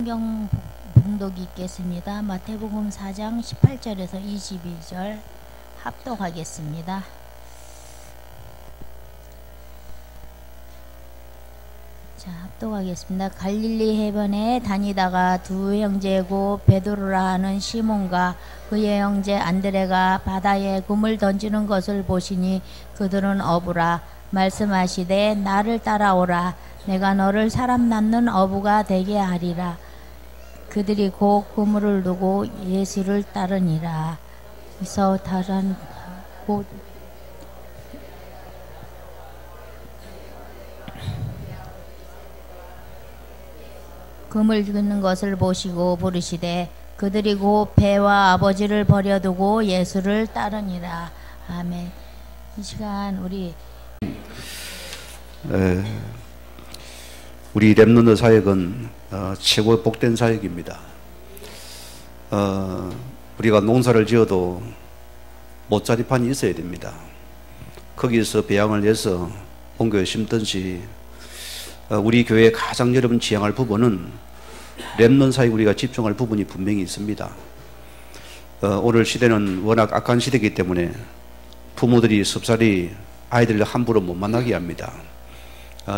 성경 봉독이 있겠습니다. 마태복음 4장 18절에서 22절 합독하겠습니다. 자, 합독하겠습니다. 갈릴리 해변에 다니다가 두 형제고 베드로라 하는 시몬과 그의 형제 안드레가 바다에 금을 던지는 것을 보시니 그들은 어부라. 말씀하시되 나를 따라오라. 내가 너를 사람 낳는 어부가 되게 하리라. 그들이 곧 그물을 두고 예수를 따르니라. 그래서 다른 곧 금을 긋는 것을 보시고 부르시되 그들이 곧 배와 아버지를 버려두고 예수를 따르니라. 아멘. 이 시간 우리 렘넌트 사역은 최고 복된 사역입니다. 우리가 농사를 지어도 못자리판이 있어야 됩니다. 거기서 배양을 해서 옮겨 심든지 우리 교회에 가장 여러분 지향할 부분은 렘넌트 사역 우리가 집중할 부분이 분명히 있습니다. 오늘 시대는 워낙 악한 시대이기 때문에 부모들이 섭살이 아이들을 함부로 못 만나게 합니다.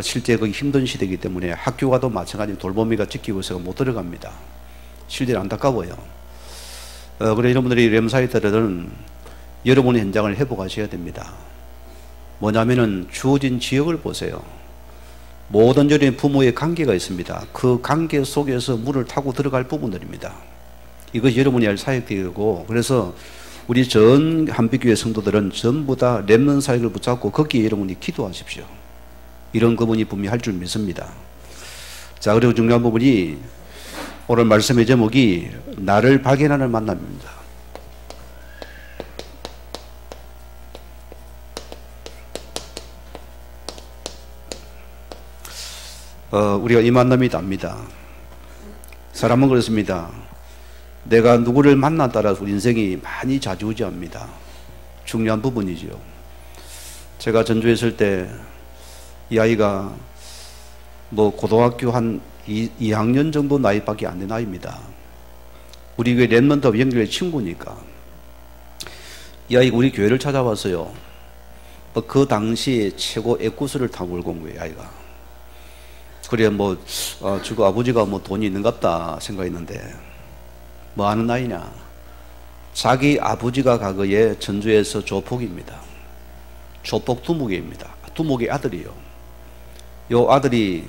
실제 그 힘든 시대이기 때문에 학교 가도 마찬가지로 돌보미가 지키고 있어서 못 들어갑니다. 실제로 안타까워요. 그래 여러분들이 렘사이트들은 여러분의 현장을 회복하셔야 됩니다. 뭐냐면은 주어진 지역을 보세요. 모든 절에 부모의 관계가 있습니다. 그 관계 속에서 물을 타고 들어갈 부분들입니다. 이것이 여러분이 할 사역되고, 그래서 우리 전 한빛교회 성도들은 전부 다 렘넌트 사역을 붙잡고 거기에 여러분이 기도하십시오. 이런 그분이 분명히 할 줄 믿습니다. 자, 그리고 중요한 부분이 오늘 말씀의 제목이 나를 발견하는 만남입니다. 우리가 이 만남이 답니다. 사람은 그렇습니다. 내가 누구를 만나 따라서 인생이 많이 좌지우지합니다. 중요한 부분이지요. 제가 전주에 있을 때 이 아이가 뭐 고등학교 한 2학년 정도 나이밖에 안 된 아이입니다. 우리 교회 렘넌트와 연결의 친구니까 이 아이가 우리 교회를 찾아왔어요. 그 당시에 최고 애꿎을 타고 울고 온 거예요, 아이가. 그래 저거 아버지가 뭐 돈이 있는갑다 생각했는데 뭐 하는 아이냐, 자기 아버지가 과거에 전주에서 조폭입니다. 조폭 두목입니다. 두목의 아들이요. 요 아들이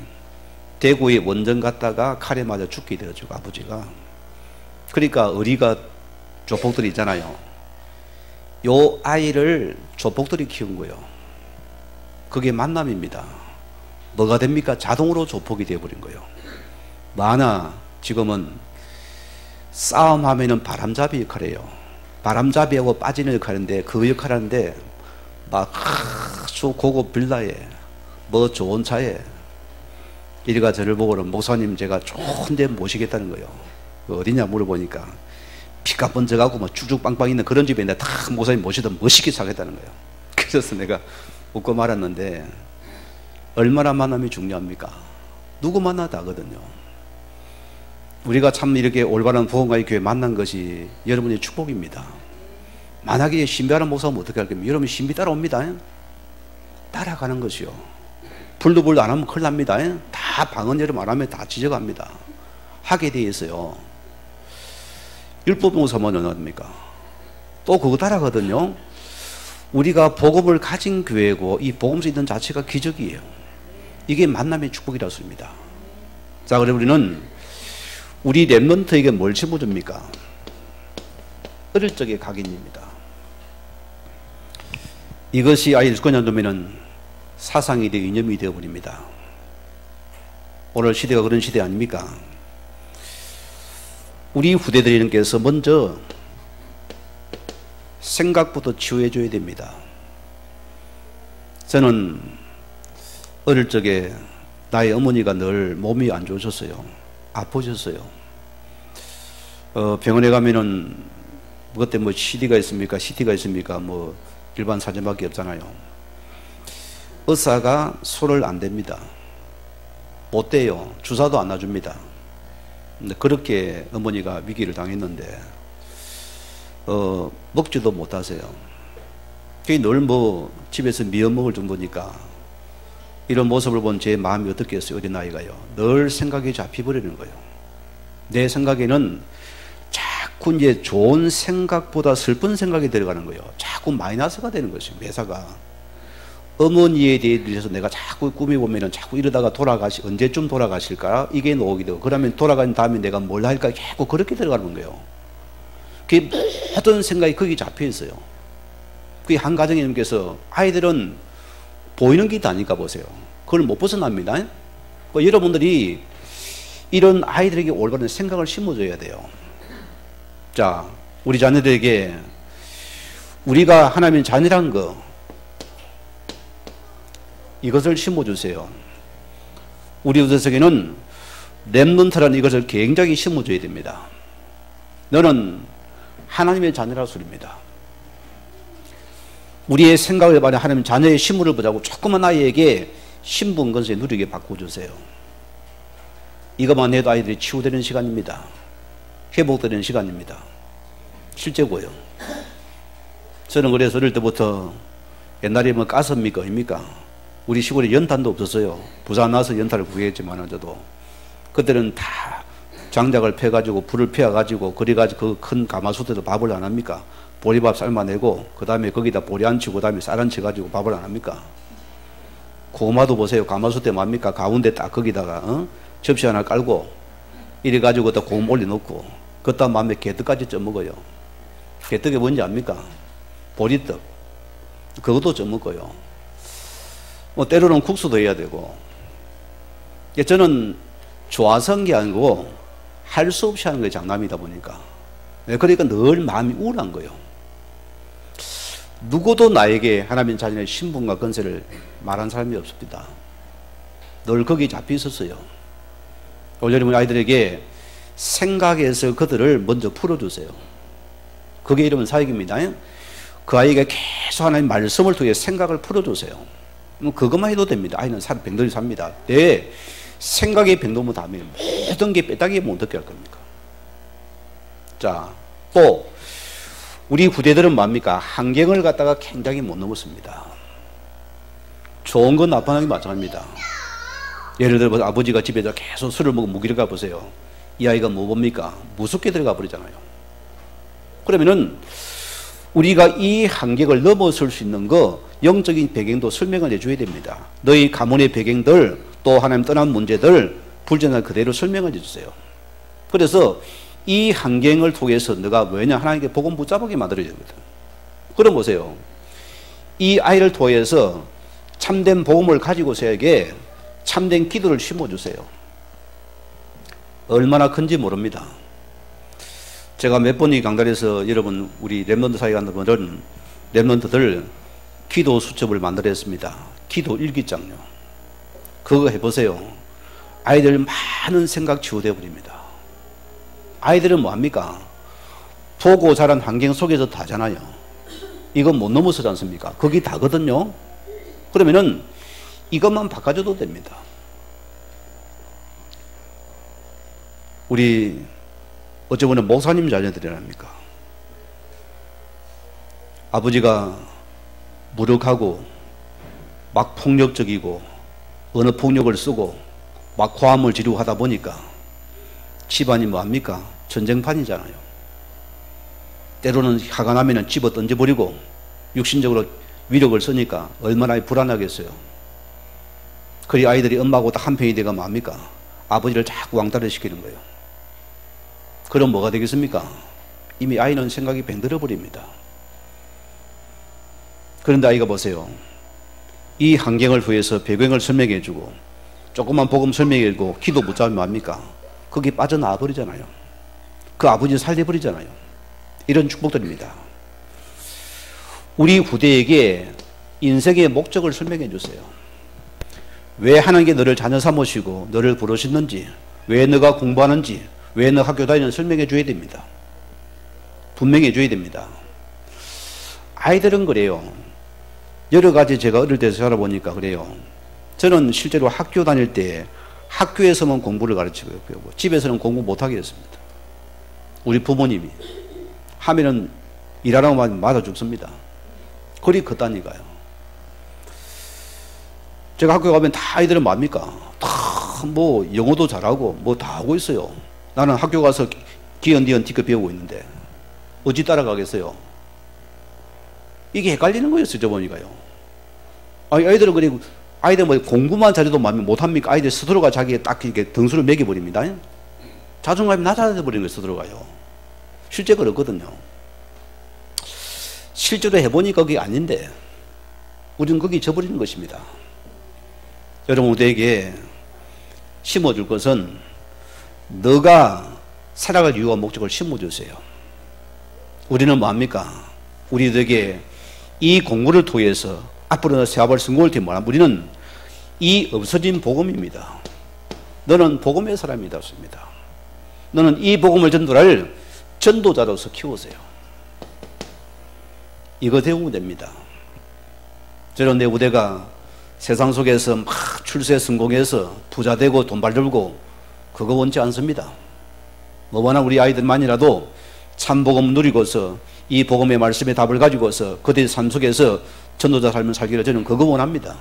대구에 원전 갔다가 칼에 맞아 죽게 되어지고 아버지가. 그러니까 어리가 조폭들이 있잖아요. 요 아이를 조폭들이 키운 거예요. 그게 만남입니다. 뭐가 됩니까? 자동으로 조폭이 되어버린 거예요. 만화 지금은 싸움하면은 바람잡이 역할이에요. 바람잡이하고 빠지는 역할인데 그 역할 하는데 막 아주 고급 빌라에 뭐 좋은 차에 이리가 저를 보고는 목사님 제가 좋은 데 모시겠다는 거예요. 어디냐 물어보니까 피가 번져가고 뭐 쭉쭉 빵빵 있는 그런 집에 있는데 다 목사님 모시던 멋있게 사겠다는 거예요. 그래서 내가 웃고 말았는데 얼마나 만남이 중요합니까? 누구 만나다 하거든요. 우리가 참 이렇게 올바른 부흥과의 교회 만난 것이 여러분의 축복입니다. 만약에 신비하는 목사면 어떻게 할 겁니까? 여러분 신비 따라옵니다. 따라가는 것이요. 불도 안 하면 큰일 납니다. 다 방언 여러분 안 하면 다 지져갑니다. 하게 돼 있어요. 율법 목사면 어떻습니까? 또 그거 따라가거든요. 우리가 복음을 가진 교회고 이 복음서 있는 자체가 기적이에요. 이게 만남의 축복이라고 씁니다. 자, 그럼 우리는 우리 렘넌트에게 뭘 짊어줍니까? 어릴 적의 각인입니다. 이것이 아이를 꺼내놓으면 사상이 되어 이념이 되어버립니다. 오늘 시대가 그런 시대 아닙니까? 우리 후대들께서 먼저 생각부터 치유해줘야 됩니다. 저는 어릴 적에 나의 어머니가 늘 몸이 안 좋으셨어요. 아프셨어요. 병원에 가면은 그때 뭐 CD가 있습니까? CT가 있습니까? 뭐 일반 사진밖에 없잖아요. 의사가 손을 안 댑니다. 못 대요. 주사도 안 놔줍니다. 근데 그렇게 어머니가 위기를 당했는데 먹지도 못하세요. 늘 뭐 집에서 미역 먹을 정도니까 이런 모습을 본 제 마음이 어떻겠어요? 어린아이가요. 늘 생각이 잡혀버리는 거예요. 내 생각에는 자꾸 이제 좋은 생각보다 슬픈 생각이 들어가는 거예요. 자꾸 마이너스가 되는 것이에요. 매사가. 어머니에 대해서 내가 자꾸 꿈이 보면은 자꾸 이러다가 언제쯤 돌아가실까? 이게 노혹이 되고, 그러면 돌아간 다음에 내가 뭘 할까? 자꾸 그렇게 들어가는 거예요. 그 모든 생각이 거기 잡혀 있어요. 그 한 가정님께서 아이들은 보이는 게 있다니까 보세요. 그걸 못 벗어납니다. 여러분들이 이런 아이들에게 올바른 생각을 심어줘야 돼요. 자, 우리 자녀들에게 우리가 하나님의 자녀란 거, 이것을 심어주세요. 우리 우선에게는 렘넌트라는 이것을 굉장히 심어줘야 됩니다. 너는 하나님의 자녀라 소리입니다. 우리의 생각을 말해 하나님 자녀의 신분을 보자고 조그만 아이에게 신분 건설에 누리게 바꿔주세요. 이것만 해도 아이들이 치유되는 시간입니다. 회복되는 시간입니다. 실제고요. 저는 그래서 어릴 때부터 옛날에 뭐 가섭니까? 아닙니까? 우리 시골에 연탄도 없었어요. 부산 나서 연탄을 구했지만 저도 그때는 다 장작을 펴가지고 불을 피워가지고 그래가지고 그 큰 가마솥에서 밥을 안 합니까? 보리밥 삶아내고 그 다음에 거기다 보리 안 치고 그 다음에 쌀 안 쳐가지고 밥을 안 합니까? 고구마도 보세요. 가마솥에 뭡니까? 가운데 딱 거기다가 접시 하나 깔고 이래가지고 또 고구마 올려놓고 그 다음 마음에 개떡까지 쪄먹어요. 개떡이 뭔지 압니까? 보리떡. 그것도 쪄먹어요. 뭐 때로는 국수도 해야 되고. 저는 좋아서 한 게 아니고 할 수 없이 하는 게 장남이다 보니까. 그러니까 늘 마음이 우울한 거예요. 누구도 나에게 하나님 자신의 신분과 건세를 말한 사람이 없습니다. 늘 거기 잡혀 있었어요. 오늘 여러분 아이들에게 생각에서 그들을 먼저 풀어주세요. 그게 이름은 사역입니다. 그 아이에게 계속 하나님 말씀을 통해 생각을 풀어주세요. 그것만 해도 됩니다. 아이는 병들이 삽니다. 내 생각이 병들면 다음에 모든 게 빼딱이 못 어떻게 할 겁니까? 자, 또 우리 후대들은 뭡니까? 한경을 갖다가 굉장히 못 넘었습니다. 좋은 건 나쁜 게 마찬가지입니다. 예를 들어 아버지가 집에서 계속 술을 먹고 무기를 가보세요. 이 아이가 뭐 봅니까? 무섭게 들어가 버리잖아요. 그러면은 우리가 이 한계를 넘어설 수 있는 거 영적인 배경도 설명을 해줘야 됩니다. 너희 가문의 배경들 또 하나님 떠난 문제들 불전을 그대로 설명을 해주세요. 그래서 이 환경을 통해서 너가 왜냐 하나님께 복음 붙잡게 만들어야 되거든. 그럼 보세요. 이 아이를 통해서 참된 복음을 가지고서에게 참된 기도를 심어주세요. 얼마나 큰지 모릅니다. 제가 몇 번이 강단에서 여러분 우리 렘넌트 사이에 가는 분들은 렘넌트들 기도 수첩을 만들었습니다. 기도 일기장요. 그거 해보세요. 아이들 많은 생각 치유되어 버립니다. 아이들은 뭐합니까? 보고 자란 환경 속에서 다잖아요. 이건 못 넘어서지 않습니까? 거기 다거든요. 그러면은 이것만 바꿔줘도 됩니다. 우리 어쩌면 목사님 자녀들이랍니까? 아버지가 무력하고 막 폭력적이고 언어 폭력을 쓰고 막 고함을 지르고 하다 보니까 집안이 뭐합니까? 전쟁판이잖아요. 때로는 화가 나면 집어 던져버리고 육신적으로 위력을 쓰니까 얼마나 불안하겠어요. 그리 아이들이 엄마하고 딱 한편이 되가 뭐합니까? 아버지를 자꾸 왕따를 시키는 거예요. 그럼 뭐가 되겠습니까? 이미 아이는 생각이 병들어 버립니다. 그런데 아이가 보세요. 이 환경을 위해서 배경을 설명해 주고 조금만 복음 설명해 주고 기도 붙잡으면 뭐합니까? 거기 빠져나와 버리잖아요. 그 아버지 살려 버리잖아요. 이런 축복들입니다. 우리 후대에게 인생의 목적을 설명해 주세요. 왜 하나님께 너를 자녀 삼으시고 너를 부르셨는지, 왜 너가 공부하는지, 왜 너 학교 다니는지 설명해 줘야 됩니다. 분명히 해줘야 됩니다. 아이들은 그래요. 여러 가지 제가 어릴 때 살아보니까 그래요. 저는 실제로 학교 다닐 때 학교에서만 공부를 가르치고 배우고 집에서는 공부 못하게 했습니다. 우리 부모님이 하면은 일하라고 하면 맞아 죽습니다. 그리 컸다니까요. 제가 학교 가면 다 아이들은 뭡니까? 다 뭐 영어도 잘하고 뭐 다 하고 있어요. 나는 학교 가서 기언디언 티켓 배우고 있는데 어찌 따라가겠어요? 이게 헷갈리는 거예요, 저 보니까요. 아이들은 그리고 아이들 뭐 공부만 잘해도 못합니까? 아이들 스스로가 자기의 딱 이렇게 등수를 매겨버립니다. 자존감이 낮아져 버리는 거예요, 스스로가요. 실제 그렇거든요. 실제로 해보니까 그게 아닌데, 우리는 거기 져버리는 것입니다. 여러분, 우리에게 심어줄 것은 너가 살아갈 이유와 목적을 심어주세요. 우리는 뭐합니까? 우리들에게 이 공부를 통해서 앞으로 세아발 성공을 팀 우리는 이 없어진 복음입니다. 너는 복음의 사람이다. 너는 이 복음을 전도할 전도자로서 키우세요. 이거 배우면 됩니다. 저는 내 우대가 세상 속에서 막 출세 성공해서 부자 되고 돈 벌고 그거 원치 않습니다. 뭐나 우리 아이들만이라도 참 복음 누리고서 이 복음의 말씀의 답을 가지고서 그들의 삶 속에서 전도자 삶을 살기를 저는 그거 원합니다.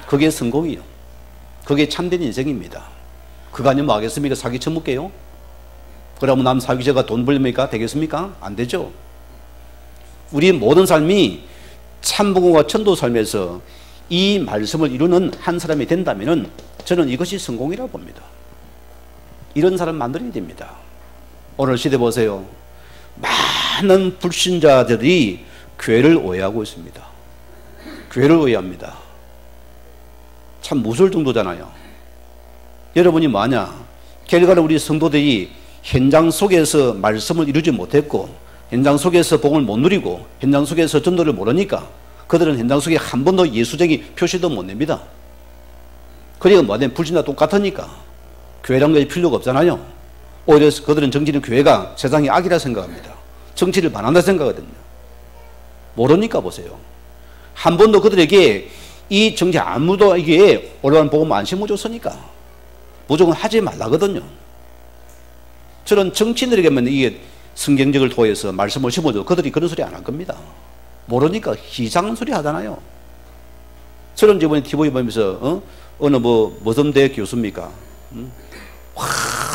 그게 성공이요. 그게 참된 인생입니다. 그거 아니면 뭐 하겠습니까? 사기 쳐먹게요? 그러면 남 사기자가 돈 벌니까 되겠습니까? 안 되죠. 우리 모든 삶이 참복음과 전도 삶에서 이 말씀을 이루는 한 사람이 된다면 저는 이것이 성공이라고 봅니다. 이런 사람 만들어야 됩니다. 오늘 시대 보세요. 많은 불신자들이 교회를 오해하고 있습니다. 교회를 오해합니다. 참 무서울 정도잖아요. 여러분이 뭐냐? 결과로 우리 성도들이 현장 속에서 말씀을 이루지 못했고 현장 속에서 복음을 못 누리고 현장 속에서 전도를 모르니까 그들은 현장 속에 한 번도 예수적인 표시도 못 냅니다. 그러니까 뭐냐? 불신자 똑같으니까 교회란 것이 필요가 없잖아요. 오히려 그들은 정치는 교회가 세상의 악이라 생각합니다. 정치를 반한다 생각하거든요. 모르니까 보세요. 한 번도 그들에게 이 정치 아무도 이게 올바른 복음 안 심어줬으니까 무조건 하지 말라거든요. 저는 정치인들에게만 이게 성경적을 통해서 말씀을 심어줘 그들이 그런 소리 안 할 겁니다. 모르니까 희장 소리 하잖아요. 저는 이번에 TV 보면서 어느 무슨 대 교수입니까?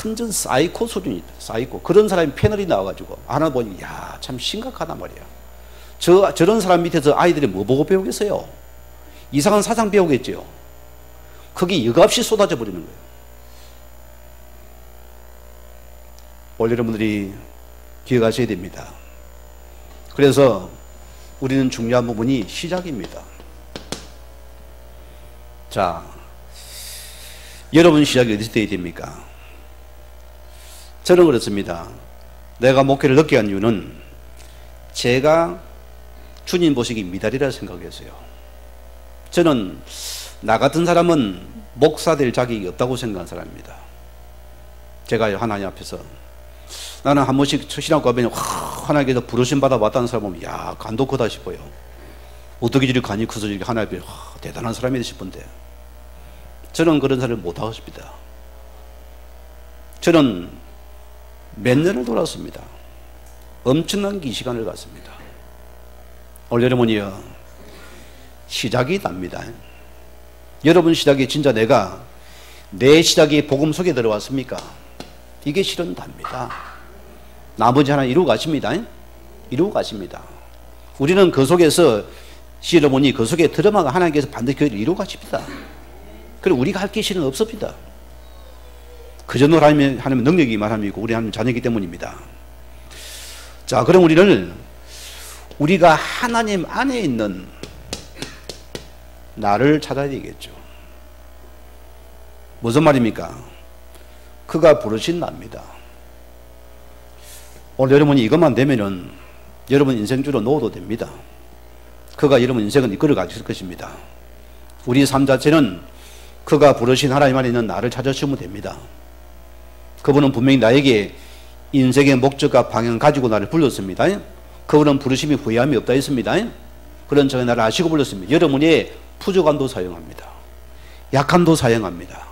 완전 사이코 수준이다. 사이코. 그런 사람이 패널이 나와가지고 하나 보니 야, 참 심각하단 말이야. 저런 사람 밑에서 아이들이 뭐 보고 배우겠어요? 이상한 사상 배우겠죠. 거기 여과없이 쏟아져 버리는 거예요. 오늘 여러분들이 기억하셔야 됩니다. 그래서 우리는 중요한 부분이 시작입니다. 자, 여러분 시작이 어디서 돼야 됩니까? 저는 그렇습니다. 내가 목회를 늦게 한 이유는 제가 주님 보시기 미달이라 생각했어요. 저는 나 같은 사람은 목사 될 자격이 없다고 생각한 사람입니다. 제가 하나님 앞에서 나는 한 번씩 신학 가면 하나님께서 부르심 받아 왔다는 사람 보면 야, 간도 크다 싶어요. 어떻게 저리 간이 커서 이렇게 하나님 앞에 대단한 사람이다 싶은데 저는 그런 사람을 못하고 싶습니다. 저는 몇 년을 돌았습니다. 엄청난 긴 시간을 갔습니다. 오늘 여러분이요, 시작이 납니다. 여러분 시작이 진짜 내 시작이 복음 속에 들어왔습니까? 이게 실은 답니다. 나머지 하나 이루고 가십니다. 이루고 가십니다. 우리는 그 속에서 여러분이 그 속에 들어마가 하나님께서 반드시 그를 이루고 가십니다. 그리고 우리가 할 게 실은 없습니다. 그 정도로 하나님 능력이 말함이고 우리 하나님 자녀이기 때문입니다. 자, 그럼 우리가 하나님 안에 있는 나를 찾아야 되겠죠. 무슨 말입니까? 그가 부르신 나입니다. 오늘 여러분이 이것만 되면은 여러분 인생주로 놓아도 됩니다. 그가 여러분 인생을 이끌어 가실 것입니다. 우리 삶 자체는 그가 부르신 하나님 안에 있는 나를 찾아주시면 됩니다. 그분은 분명히 나에게 인생의 목적과 방향을 가지고 나를 불렀습니다. 그분은 부르심이 후회함이 없다 했습니다. 그런 저의 나를 아시고 불렀습니다. 여러분의 부족함도 사용합니다. 약함도 사용합니다.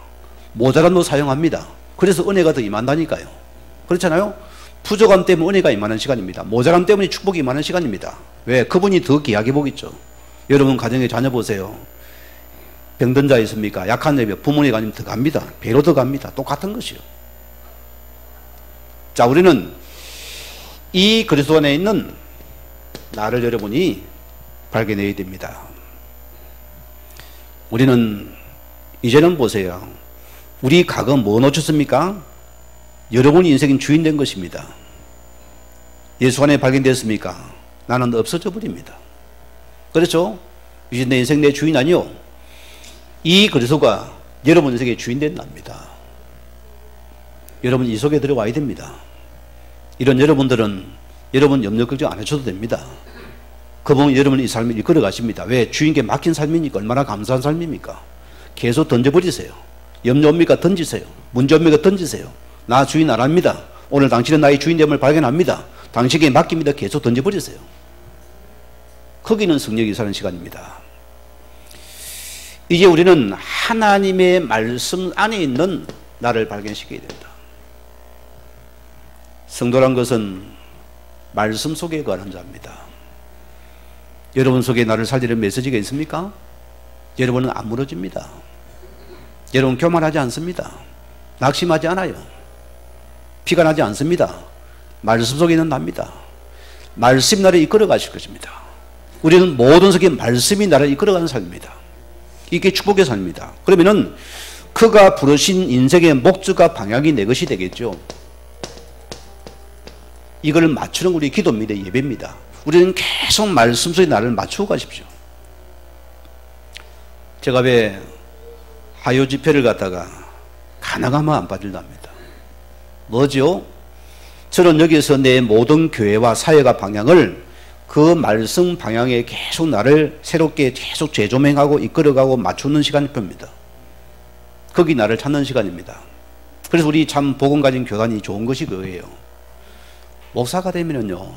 모자람도 사용합니다. 그래서 은혜가 더 임한다니까요. 그렇잖아요. 부족함 때문에 은혜가 임하는 시간입니다. 모자람 때문에 축복이 임하는 시간입니다. 왜? 그분이 더 귀하게 보겠죠. 여러분 가정에 자녀 보세요. 병든 자 있습니까? 약한 자면 부모님 아니면 더 갑니다. 배로 더 갑니다. 똑같은 것이요. 자, 우리는 이 그리스도 안에 있는 나를 여러분이 발견해야 됩니다. 우리는 이제는 보세요. 우리 각은 뭐 놓쳤습니까? 여러분이 인생의 주인 된 것입니다. 예수 안에 발견됐습니까? 나는 없어져 버립니다. 그렇죠? 이제 내 인생 내 주인 아니요. 이 그리스도가 여러분 인생의 주인 된답니다. 여러분 이 속에 들어와야 됩니다. 이런 여러분들은 여러분 염려 걱정 안 하셔도 됩니다. 그분은 여러분 이 삶을 이끌어 가십니다. 왜? 주인께 맡긴 삶이니까. 얼마나 감사한 삶입니까? 계속 던져버리세요. 염려 옵니까? 던지세요. 문제 옵니까? 던지세요. 나 주인 안 합니다. 오늘 당신은 나의 주인됨을 발견합니다. 당신에게 맡깁니다. 계속 던져버리세요. 거기는 성령이 사는 시간입니다. 이제 우리는 하나님의 말씀 안에 있는 나를 발견시켜야 된다. 성도란 것은 말씀 속에 거하는 자입니다. 여러분 속에 나를 살리는 메시지가 있습니까? 여러분은 안 무너집니다. 여러분 교만하지 않습니다. 낙심하지 않아요. 피가 나지 않습니다. 말씀 속에 있는 납니다. 말씀이 나를 이끌어 가실 것입니다. 우리는 모든 속에 말씀이 나를 이끌어가는 삶입니다. 이게 축복의 삶입니다. 그러면은 그가 부르신 인생의 목적과 방향이 내 것이 되겠죠. 이걸 맞추는 우리 기도입니다. 예배입니다. 우리는 계속 말씀 속에 나를 맞추고 가십시오. 제가 왜 하요 집회를 갖다가 가능하면 안 빠질답니다. 뭐죠? 저는 여기서 내 모든 교회와 사회가 방향을 그 말씀 방향에 계속 나를 새롭게 계속 재조명하고 이끌어가고 맞추는 시간표입니다. 거기 나를 찾는 시간입니다. 그래서 우리 참 복음 가진 교단이 좋은 것이 그거예요. 목사가 되면은요,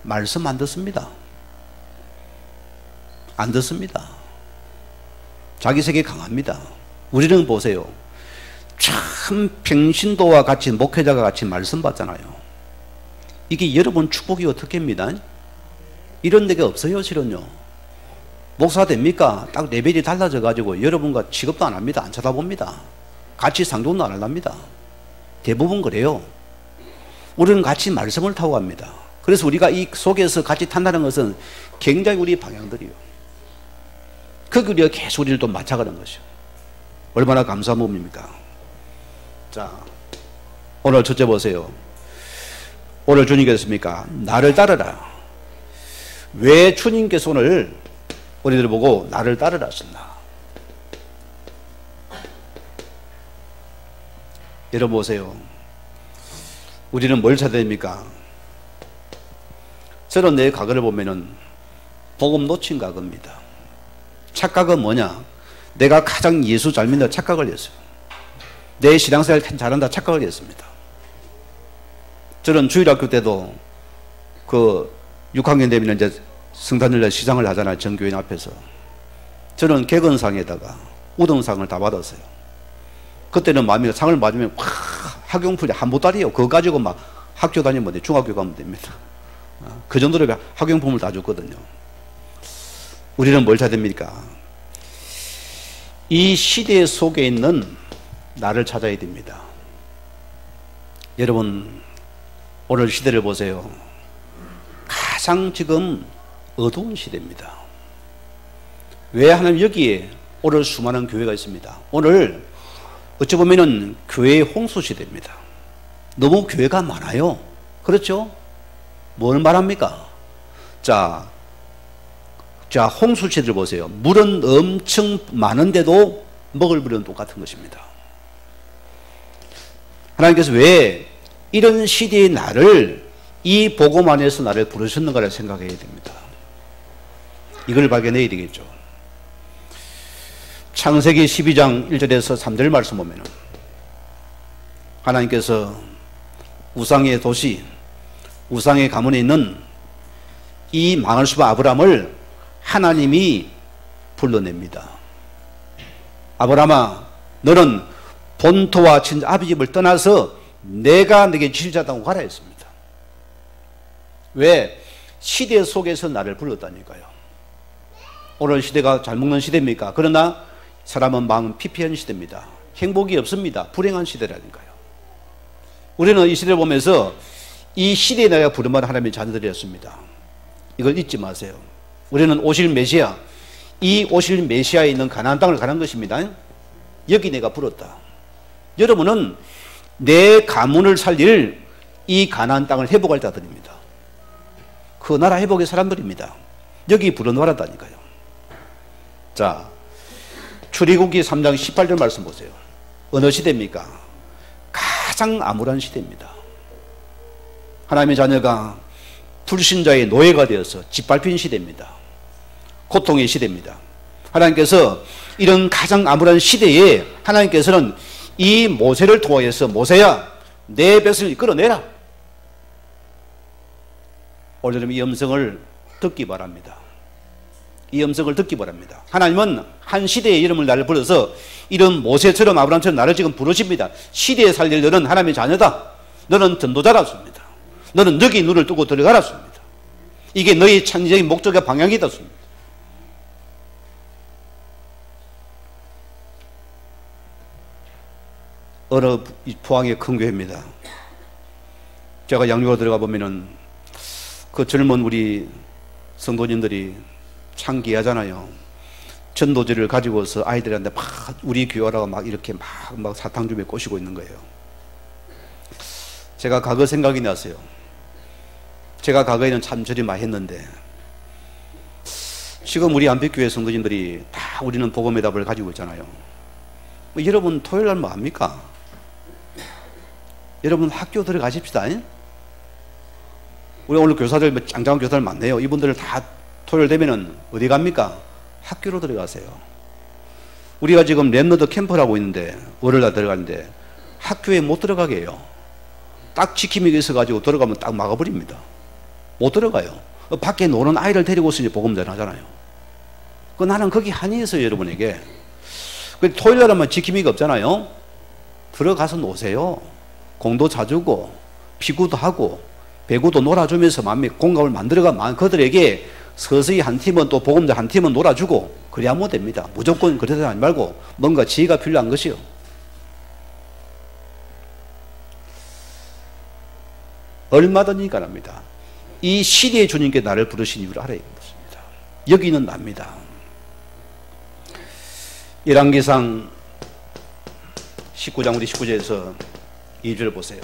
말씀 안 듣습니다. 안 듣습니다. 자기 세계 강합니다. 우리는 보세요. 참 평신도와 같이 목회자가 같이 말씀 받잖아요. 이게 여러분 축복이 어떻게입니다? 이런 데가 없어요. 실은요. 목사 됩니까? 딱 레벨이 달라져 가지고 여러분과 취급도 안 합니다. 안 쳐다봅니다. 같이 상종도 안 합니다. 대부분 그래요. 우리는 같이 말씀을 타고 갑니다. 그래서 우리가 이 속에서 같이 탄다는 것은 굉장히 우리 방향들이요. 그 우리가 계속 우리를 또 맞춰가는 것이요. 얼마나 감사한 몸입니까? 자, 오늘 첫째 보세요. 오늘 주님께서 했습니까? 나를 따르라. 왜 주님께서 오늘 우리들 보고 나를 따르라 하셨나? 여러분 보세요. 우리는 뭘 찾아야 됩니까? 저는 내 과거를 보면은 복음 놓친 과거입니다. 착각은 뭐냐? 내가 가장 예수 잘 믿는다 착각을 했어요. 내 신앙생활 잘한다 착각을 했습니다. 저는 주일학교 때도 그 6학년 되면 이제 성탄절날 시상을 하잖아요. 전교인 앞에서. 저는 객언상에다가 우등상을 다 받았어요. 그때는 마음이 상을 맞으면 학용품이 한 보따리요. 그거 가지고 막 학교 다니면 돼. 중학교 가면 됩니다. 그 정도로 학용품을 다 줬거든요. 우리는 뭘 찾아야 됩니까? 이 시대 속에 있는 나를 찾아야 됩니다. 여러분 오늘 시대를 보세요. 가장 지금 어두운 시대입니다. 왜 하나님 여기에 오늘 수많은 교회가 있습니다. 오늘 어찌 보면은 교회의 홍수 시대입니다. 너무 교회가 많아요. 그렇죠? 뭘 말합니까? 자, 홍수 시대를 보세요. 물은 엄청 많은데도 먹을 물은 똑같은 것입니다. 하나님께서 왜 이런 시대의 나를 이 복음 안에서 나를 부르셨는가를 생각해야 됩니다. 이걸 발견해야 되겠죠. 창세기 12장 1절에서 3절 말씀 보면은 하나님께서 우상의 도시, 우상의 가문에 있는 이 망할 수바 아브람을 하나님이 불러냅니다. 아브람아, 너는 본토와 친자 아버지 집을 떠나서 내가 내게 지시자 땅으로 가라 했습니다. 왜? 시대 속에서 나를 불렀다니까요. 오늘 시대가 잘 먹는 시대입니까? 그러나 사람은 마음은 피폐한 시대입니다. 행복이 없습니다. 불행한 시대라니까요. 우리는 이 시대를 보면서 이 시대에 내가 부름받은 하나님의 자녀들이었습니다. 이걸 잊지 마세요. 우리는 오실 메시아, 이 오실 메시아에 있는 가나안 땅을 가는 것입니다. 여기 내가 불렀다. 여러분은 내 가문을 살릴 이 가나안 땅을 회복할 자들입니다. 그 나라 회복의 사람들입니다. 여기 불러놓으라다니까요. 자, 출애굽기 3장 18절 말씀 보세요. 어느 시대입니까? 가장 암울한 시대입니다. 하나님의 자녀가 불신자의 노예가 되어서 짓밟힌 시대입니다. 고통의 시대입니다. 하나님께서 이런 가장 암울한 시대에 하나님께서는 이 모세를 통하여서 모세야 내 백성을 끌어내라. 오늘 이 음성을 듣기 바랍니다. 이 음성을 듣기 바랍니다. 하나님은 한 시대의 이름을 나를 불러서 이런 모세처럼 아브라함처럼 나를 지금 부르십니다. 시대에 살릴 너는 하나님의 자녀다. 너는 전도자라습니다. 너는 너기 눈을 뜨고 들어가라습니다. 이게 너의 창의적인 목적의 방향이다. 어느 포항의 큰 교회입니다. 제가 양육으로 들어가 보면은 그 젊은 우리 성도님들이 참 귀하잖아요. 전도지를 가지고서 아이들한테 막 우리 교회라고 막 이렇게 막 사탕주에 꼬시고 있는 거예요. 제가 과거 생각이 났어요. 제가 과거에는 참 저리 많이 했는데 지금 우리 안빛교회 성도님들이 다 우리는 복음의 답을 가지고 있잖아요. 여러분 토요일 날 뭐 합니까? 여러분 학교 들어가십시다. 우리 오늘 교사들 짱짱한 교사들 많네요. 이분들 다 토요일 되면은 어디 갑니까? 학교로 들어가세요. 우리가 지금 랩너드 캠프라고 있는데 월요일날 들어가는데 학교에 못 들어가게 해요. 딱 지킴이 있어가지고 들어가면 딱 막아버립니다. 못 들어가요. 밖에 노는 아이를 데리고서 이제 복음 전하잖아요. 나는 거기 한이 있어요, 여러분에게. 토요일 날 하면 지킴이가 없잖아요. 들어가서 노세요. 공도 자주고 피구도 하고 배구도 놀아주면서 마음의 공감을 만들어가면 그들에게 서서히 한 팀은 또 복음자 한 팀은 놀아주고 그래야 못 됩니다. 무조건 그래도 하지 말고 뭔가 지혜가 필요한 것이요. 얼마든지 가능합니다. 이 시대의 주님께 나를 부르신 이유를 알아야 됩니다. 여기는 납니다. 열왕기상 19장 우리 19절에서 2절 보세요.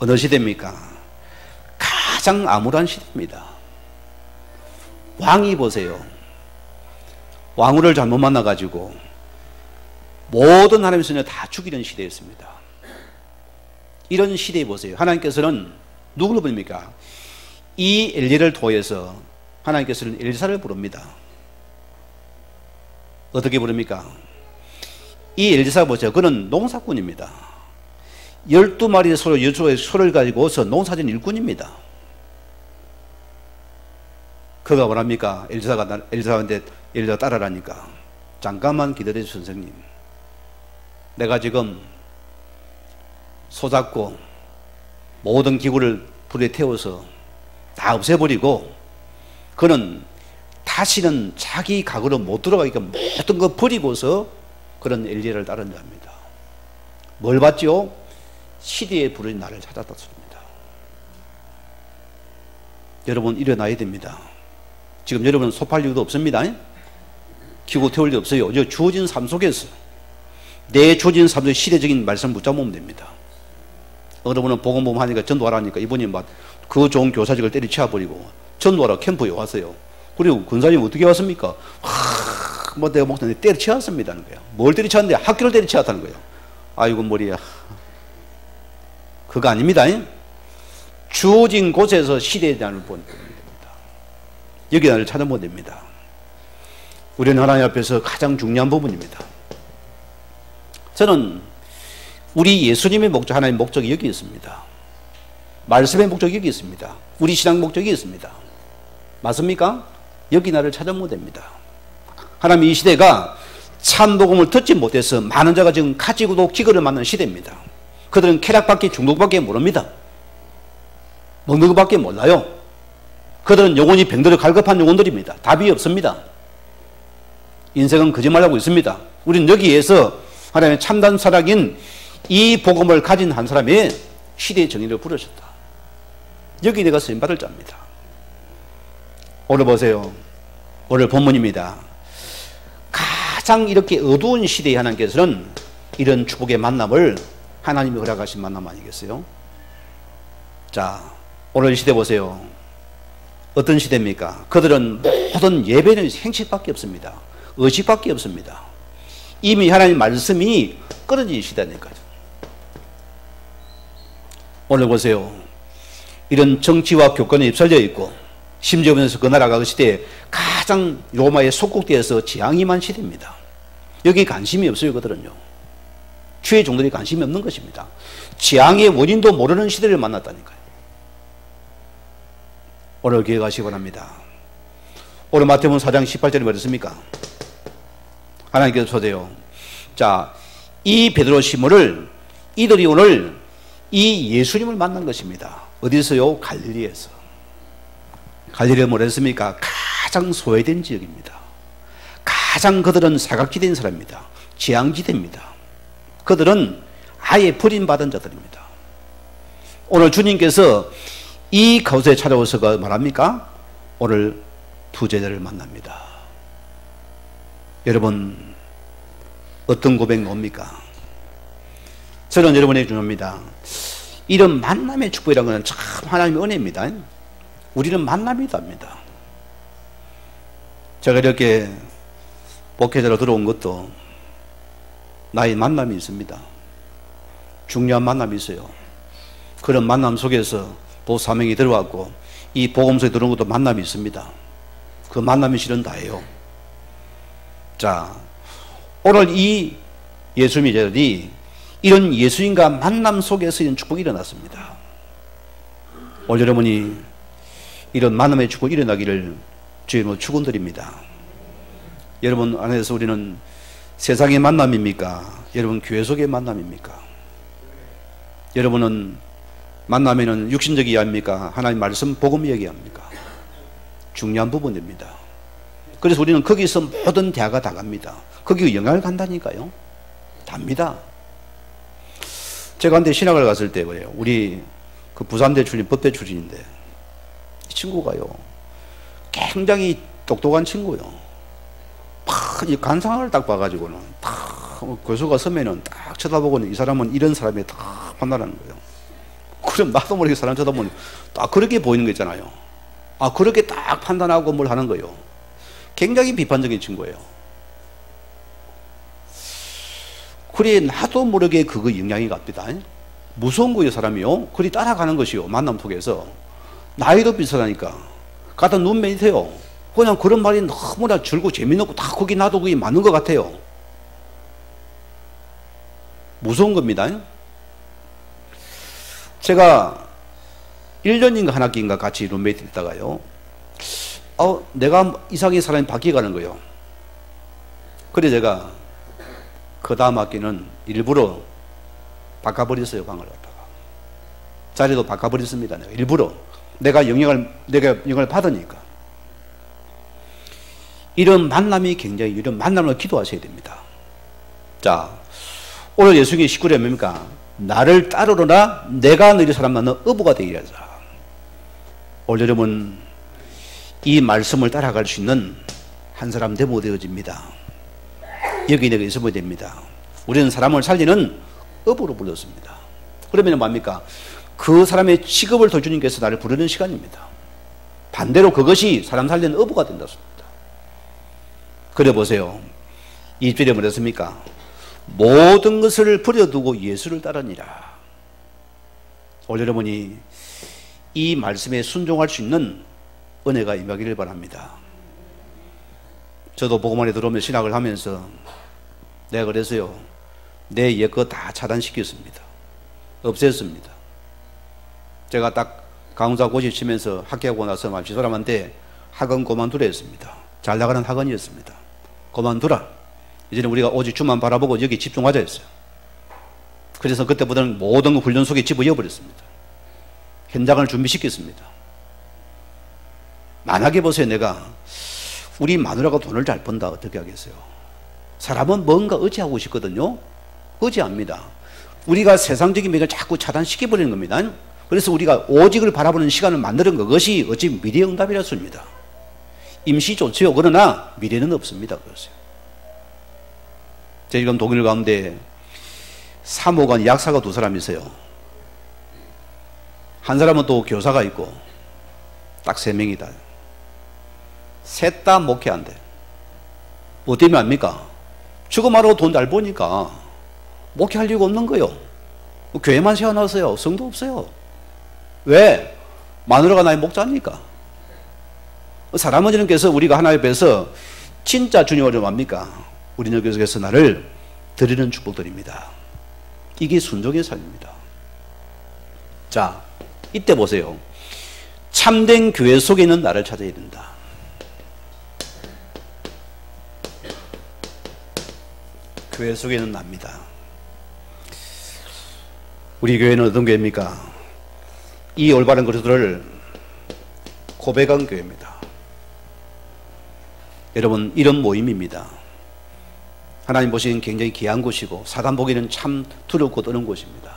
어느 시대입니까? 가장 암울한 시대입니다. 왕이 보세요. 왕후를 잘못 만나가지고 모든 하나님의 선녀 다 죽이는 시대였습니다. 이런 시대에 보세요. 하나님께서는 누구를 부릅니까? 이 엘리를 통해서 하나님께서는 엘리사를 부릅니다. 어떻게 부릅니까? 이 엘리사 보세요. 그는 농사꾼입니다. 12마리의 소를 여주의 소를 가지고서 농사진 일꾼입니다. 그가 뭐랍니까? 엘리사한테 엘리사 따라라니까. 잠깐만 기다려주세요, 선생님. 내가 지금 소잡고 모든 기구를 불에 태워서 다 없애버리고 그는 다시는 자기 각으로 못 들어가니까 모든 거 버리고서 그런 엘리야를 따른다 합니다. 뭘 봤죠? 시대에 부르신 나를 찾았다 습니다. 여러분 일어나야 됩니다. 지금 여러분 소팔 이유도 없습니다. 기구 태울 일 없어요. 주어진 삶 속에서 내 주어진 삶 속에 시대적인 말씀 붙잡으면 됩니다. 어느 분은 복음 하니까 전도하라니까 이분이 막 그 좋은 교사직을 때려치워버리고 전도하라 캠프에 왔어요. 그리고 군사님 어떻게 왔습니까? 뭐 내가 먹었는데 때려치웠습니다는 거예요. 뭘 때려치웠는데 학교를 때려치웠다는 거예요. 아이고 머리야. 그거 아닙니다. 주어진 곳에서 시대에 대한 보는 겁니다. 여기 나를 찾아보면 됩니다. 우리는 하나님 앞에서 가장 중요한 부분입니다. 저는 우리 예수님의 목적, 하나님의 목적이 여기 있습니다. 말씀의 목적이 여기 있습니다. 우리 신앙 목적이 있습니다. 맞습니까? 여기 나를 찾아보면 됩니다. 하나님 이 시대가 참 복음을 듣지 못해서 많은 자가 지금 가지고도 기거를 맞는 시대입니다. 그들은 쾌락밖에 중독밖에 모릅니다. 먹는 것밖에 몰라요. 그들은 영혼이 병들어 갈급한 영혼들입니다. 답이 없습니다. 인생은 거짓말하고 있습니다. 우리는 여기에서 하나님의 참단 철학인 이 복음을 가진 한 사람이 시대의 정의를 부르셨다. 여기 내가 쓰임받을 자입니다. 오늘 보세요. 오늘 본문입니다. 가장 이렇게 어두운 시대에 하나님께서는 이런 축복의 만남을 하나님이 허락하신 만남 아니겠어요? 자, 오늘 시대 보세요. 어떤 시대입니까? 그들은 모든 예배는 행식밖에 없습니다. 의식밖에 없습니다. 이미 하나님 말씀이 끊어진 시대니까요. 오늘 보세요. 이런 정치와 교권에 휩쓸려 있고 심지어 그 나라가 그 시대에 가장 로마의 속국되어서 지향이 많은 시대입니다. 여기 관심이 없어요. 그들은요. 주의 종들이 관심이 없는 것입니다. 지향의 원인도 모르는 시대를 만났다니까요. 오늘 기억하시기 바랍니다. 오늘 마태복음 4장 18절에 뭐랬습니까? 하나님께서 소대요. 자, 이 베드로 시몬을 이들이 오늘 이 예수님을 만난 것입니다. 어디서요? 갈릴리에서. 갈릴리가 뭐랬습니까? 가장 소외된 지역입니다. 가장 그들은 사각지대인 사람입니다. 지향지대입니다. 그들은 아예 버림받은 자들입니다. 오늘 주님께서 이 가운데 찾아오셔서 말합니까? 오늘 두 제자를 만납니다. 여러분 어떤 고백 뭡니까? 저는 여러분에게 중요합니다. 이런 만남의 축복이라는 것은 참 하나님의 은혜입니다. 우리는 만남이 답니다. 제가 이렇게 목회자로 들어온 것도 나의 만남이 있습니다. 중요한 만남이 있어요. 그런 만남 속에서 또 사명이 들어왔고 이 복음서에 들어온 것도 만남이 있습니다. 그 만남이 실은 다예요. 자, 오늘 이 예수님의 제자들이 이런 예수님과 만남 속에서 이런 축복이 일어났습니다. 오늘 여러분이 이런 만남의 축복이 일어나기를 주님으로 축원드립니다. 여러분 안에서 우리는 세상의 만남입니까? 여러분 교회 속의 만남입니까? 여러분은 만남에는 육신적이 이야기합니까? 하나님 말씀 복음 얘기합니까? 중요한 부분입니다. 그래서 우리는 거기서 모든 대화가 다 갑니다. 거기 영향을 간다니까요. 답니다. 제가 한때 신학을 갔을 때 그래요. 우리 그 부산대 출신, 법대 출신인데 이 친구가요. 굉장히 똑똑한 친구요. 이 관상을 딱 봐가지고는 딱 교수가 서면은 딱 쳐다보고는 이 사람은 이런 사람이 딱 판단하는 거예요. 그럼 나도 모르게 사람 쳐다보면 딱 그렇게 보이는 거 있잖아요. 아, 그렇게 딱 판단하고 뭘 하는 거예요. 굉장히 비판적인 친구예요. 그래, 나도 모르게 그거 영향이 갑니다. 무서운 거예요, 사람이요. 그리 따라가는 것이요. 만남 속에서. 나이도 비슷하니까. 같은 눈매이세요. 그냥 그런 말이 너무나 즐겁고 재미있고 다 거기 나도 그게 맞는 것 같아요. 무서운 겁니다. 제가 1년인가 한 학기인가 같이 룸메이트 있다가요. 내가 이상하게 사람이 바뀌어가는 거예요. 그래 제가 그 다음 학기는 일부러 바꿔버렸어요. 방을 갖다가. 자리도 바꿔버렸습니다. 내가 일부러. 내가 영향을 받으니까. 이런 만남이 굉장히, 이런 만남을 기도하셔야 됩니다. 자, 오늘 예수님의 19절에 뭡니까? 나를 따르노라 내가 너희 사람 나는 어부가 되리라. 오늘 여러분 이 말씀을 따라갈 수 있는 한 사람 되어집니다. 여기 내가 있어야 됩니다. 우리는 사람을 살리는 어부로 불렀습니다. 그러면 뭡니까? 그 사람의 직업을 더 주님께서 나를 부르는 시간입니다. 반대로 그것이 사람 살리는 어부가 된다습니다. 그래 보세요. 2절에 뭐랬습니까? 모든 것을 버려두고 예수를 따르니라. 오늘 여러분이 이 말씀에 순종할 수 있는 은혜가 임하기를 바랍니다. 저도 복음 안에 들어오면 신학을 하면서 내가 그래서요, 내 옛거 다 차단시켰습니다. 없앴습니다. 제가 딱 강사 고시 치면서 학교하고 나서 집사람한테 학원 그만두라 했습니다. 잘 나가는 학원이었습니다. 그만두라. 이제는 우리가 오직 주만 바라보고 여기 집중하자 했어요. 그래서 그때부터는 모든 훈련 속에 집어넣어버렸습니다. 현장을 준비시켰습니다. 만약에 보세요. 내가 우리 마누라가 돈을 잘 번다 어떻게 하겠어요? 사람은 뭔가 의지하고 싶거든요. 의지합니다. 우리가 세상적인 면을 자꾸 차단시켜버리는 겁니다. 그래서 우리가 오직을 바라보는 시간을 만드는 것이 어찌 미래의 응답이라습니다. 임시 좋지요. 그러나 미래는 없습니다. 그러세요. 제가 지금 독일 가운데 사모관 약사가 2사람 있어요. 한 사람은 또 교사가 있고 딱 3명이다. 셋 다 목회한대. 뭐 때문에 압니까? 저거 말하고 돈 잘 버니까 목회할 이유가 없는 거예요. 교회만 세워놨어요. 성도 없어요. 왜? 마누라가 나의 목자니까. 사랑하는 주님께서 우리가 하나님 앞에서 진짜 주님을 좀 합니까? 우리는 계속해서 나를 드리는 축복드립니다. 이게 순종의 삶입니다. 자, 이때 보세요. 참된 교회 속에 있는 나를 찾아야 된다. 교회 속에 있는 나입니다. 우리 교회는 어떤 교회입니까? 이 올바른 그리스도를 고백한 교회입니다. 여러분, 이런 모임입니다. 하나님 보시기엔 굉장히 귀한 곳이고 사단 보기에는 참 두렵고 떠는 곳입니다.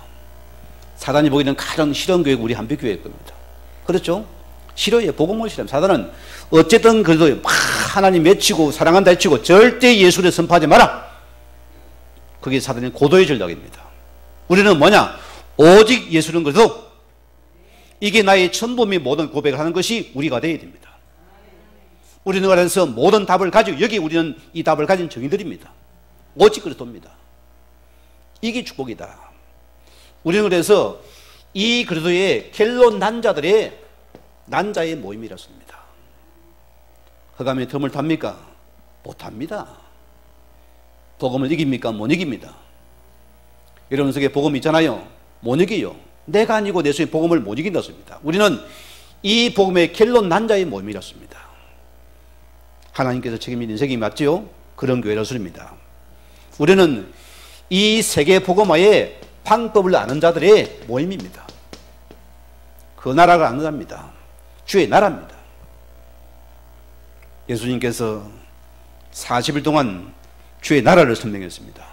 사단이 보기에는 가장 싫은 교회가 우리 한빛교회일 겁니다. 그렇죠? 싫어요. 복음을 싫어요. 사단은 어쨌든 그래도 막 하나님 외치고 사랑한다 외치고 절대 예수를 선포하지 마라. 그게 사단의 고도의 전략입니다. 우리는 뭐냐? 오직 예수는 그래도 이게 나의 천범이 모든 고백을 하는 것이 우리가 되어야 됩니다. 우리는 그래서 모든 답을 가지고 여기 우리는 이 답을 가진 정의들입니다. 오직 그리스도입니다. 이게 축복이다. 우리는 그래서 이 그리스도의 켈론 난자들의 난자의 모임이라습니다. 흑암의 틈을 탑니까? 못합니다. 복음을 이깁니까? 못 이깁니다. 여러분 속에 복음 있잖아요. 못 이겨요. 내가 아니고 내 속에 복음을 못 이긴다습니다. 우리는 이 복음의 켈론 난자의 모임이라습니다. 하나님께서 책임진 인생이 맞지요? 그런 교회라습니다. 우리는 이 세계 복음화의 방법을 아는 자들의 모임입니다. 그 나라가 아는 자입니다. 주의 나라입니다. 예수님께서 40일 동안 주의 나라를 설명했습니다.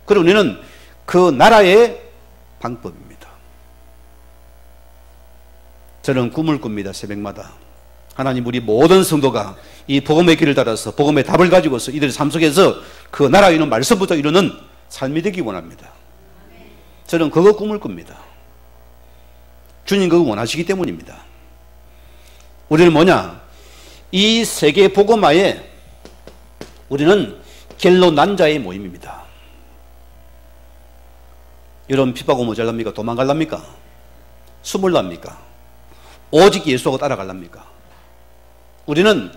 그리고 우리는 그 나라의 방법입니다. 저는 꿈을 꿉니다. 새벽마다. 하나님 우리 모든 성도가 이 복음의 길을 따라서 복음의 답을 가지고서 이들의 삶 속에서 그 나라에 있는 말씀부터 이루는 삶이 되기 원합니다. 저는 그거 꿈을 꿉니다. 주님 그거 원하시기 때문입니다. 우리는 뭐냐? 이 세계 복음화에 우리는 켈론 난자의 모임입니다. 여러분 핍박하고 모자랍니까? 도망갈랍니까? 숨을랍니까? 오직 예수하고 따라갈랍니까? 우리는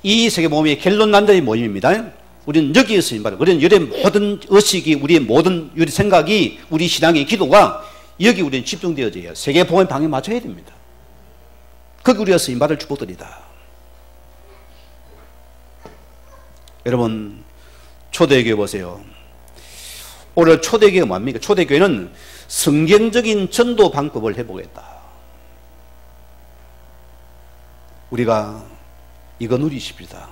이 세계 복음의 켈론 난자의 모임입니다. 우리는 여기에서 우리는 우리의 모든 의식이 우리의 모든 우리 생각이 우리 신앙의 기도가 여기 우리는 집중되어져야 세계 복음의 방에 맞춰야 됩니다. 거기 우리가 쓰임받을 축복들이다. 여러분 초대교회 보세요. 오늘 초대교회가 뭡니까? 초대교회는 성경적인 전도 방법을 해보겠다. 우리가 이거 누리십시다.